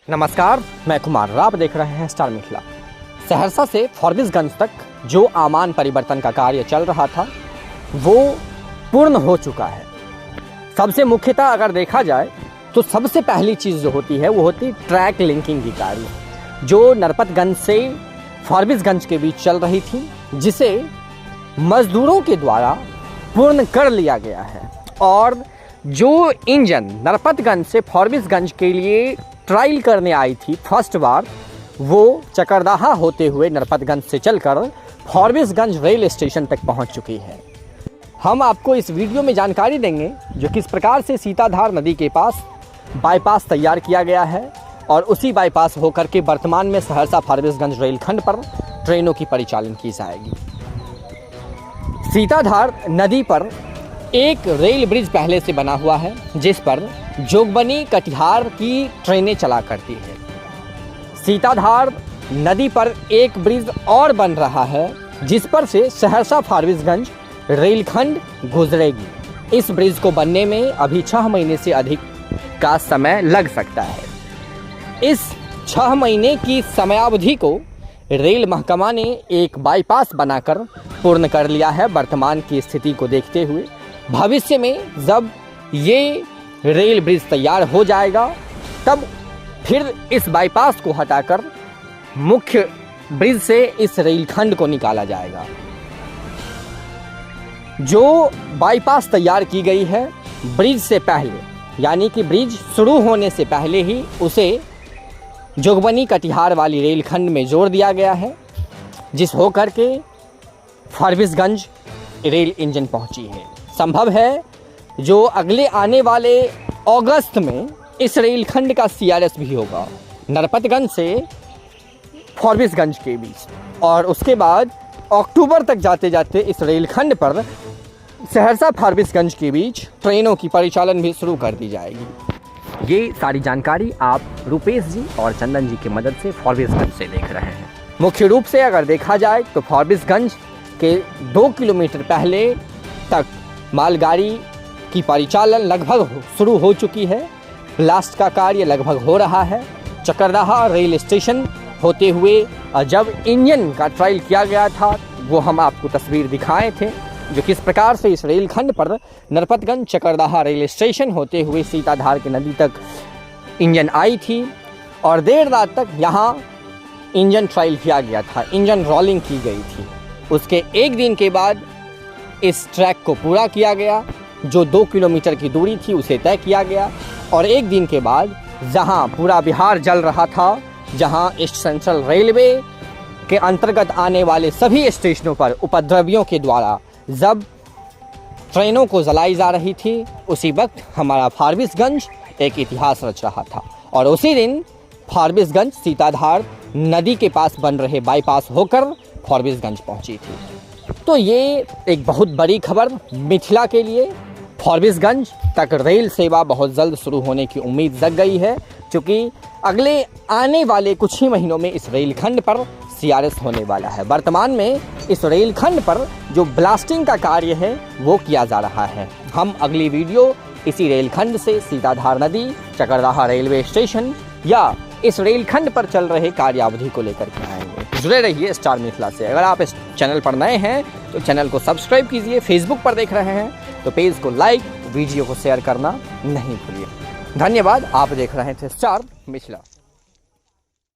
नमस्कार, मैं कुमार। आप देख रहे हैं स्टार मिथिला। सहरसा से फॉरबिसगंज तक जो आमान परिवर्तन का कार्य चल रहा था वो पूर्ण हो चुका है। सबसे मुख्यतः अगर देखा जाए तो सबसे पहली चीज़ जो होती है वो होती ट्रैक लिंकिंग की कार्य, जो नरपतगंज से फॉरबिसगंज के बीच चल रही थी, जिसे मजदूरों के द्वारा पूर्ण कर लिया गया है। और जो इंजन नरपतगंज से फॉरबिसगंज के लिए ट्रायल करने आई थी फर्स्ट बार, वो चकरदाहा होते हुए नरपतगंज से चलकर फॉरबिसगंज रेल स्टेशन तक पहुंच चुकी है। हम आपको इस वीडियो में जानकारी देंगे जो किस प्रकार से सीताधार नदी के पास बाईपास तैयार किया गया है और उसी बाईपास होकर के वर्तमान में सहरसा फॉरबिसगंज रेलखंड पर ट्रेनों की परिचालन की जाएगी। सीताधार नदी पर एक रेल ब्रिज पहले से बना हुआ है जिस पर जोगबनी कटिहार की ट्रेनें चला करती है। सीताधार नदी पर एक ब्रिज और बन रहा है जिस पर से सहरसा फॉरबिसगंज रेलखंड गुजरेगी। इस ब्रिज को बनने में अभी 6 महीने से अधिक का समय लग सकता है। इस 6 महीने की समयावधि को रेल महकमा ने एक बाईपास बनाकर पूर्ण कर लिया है। वर्तमान की स्थिति को देखते हुए भविष्य में जब ये रेल ब्रिज तैयार हो जाएगा तब फिर इस बाईपास को हटाकर मुख्य ब्रिज से इस रेलखंड को निकाला जाएगा। जो बाईपास तैयार की गई है ब्रिज से पहले, यानी कि ब्रिज शुरू होने से पहले ही उसे जोगबनी कटिहार वाली रेलखंड में जोड़ दिया गया है, जिस होकर के फॉरबिसगंज रेल इंजन पहुंची है। संभव है जो अगले आने वाले अगस्त में इस रेलखंड का सीआरएस भी होगा नरपतगंज से फॉरबिसगंज के बीच, और उसके बाद अक्टूबर तक जाते जाते इस रेलखंड पर सहरसा फॉरबिसगंज के बीच ट्रेनों की परिचालन भी शुरू कर दी जाएगी। ये सारी जानकारी आप रुपेश जी और चंदन जी की मदद से फॉरबिसगंज से देख रहे हैं। मुख्य रूप से अगर देखा जाए तो फॉरबिसगंज के 2 किलोमीटर पहले तक मालगाड़ी की परिचालन लगभग शुरू हो चुकी है। ब्लास्ट का कार्य लगभग हो रहा है। चकरदाहा रेल स्टेशन होते हुए जब इंजन का ट्रायल किया गया था वो हम आपको तस्वीर दिखाए थे, जो किस प्रकार से इस रेलखंड पर नरपतगंज चकरदाहा रेल स्टेशन होते हुए सीताधार की नदी तक इंजन आई थी और देर रात तक यहाँ इंजन ट्रायल किया गया था, इंजन रोलिंग की गई थी। उसके एक दिन के बाद इस ट्रैक को पूरा किया गया, जो 2 किलोमीटर की दूरी थी उसे तय किया गया, और एक दिन के बाद जहां पूरा बिहार जल रहा था, जहां ईस्ट सेंट्रल रेलवे के अंतर्गत आने वाले सभी स्टेशनों पर उपद्रवियों के द्वारा जब ट्रेनों को जलाई जा रही थी, उसी वक्त हमारा फॉरबिसगंज एक इतिहास रच रहा था। और उसी दिन फॉरबिसगंज सीताधार नदी के पास बन रहे बाईपास होकर फॉरबिसगंज पहुंची थी। तो ये एक बहुत बड़ी खबर मिथिला के लिए। फॉरबिसगंज तक रेल सेवा बहुत जल्द शुरू होने की उम्मीद जग गई है, क्योंकि अगले आने वाले कुछ ही महीनों में इस रेलखंड पर सीआरएस होने वाला है। वर्तमान में इस रेलखंड पर जो ब्लास्टिंग का कार्य है वो किया जा रहा है। हम अगली वीडियो इसी रेलखंड से सीताधार नदी, चकरदाहा रेलवे स्टेशन या इस रेलखंड पर चल रहे कार्यावधि को लेकर के आएंगे। जुड़े रहिए स्टार मिथिला से। अगर आप इस चैनल पर नए हैं तो चैनल को सब्सक्राइब कीजिए। फेसबुक पर देख रहे हैं तो पेज को लाइक, वीडियो को शेयर करना नहीं भूलिए। धन्यवाद। आप देख रहे थे स्टार मिथिला।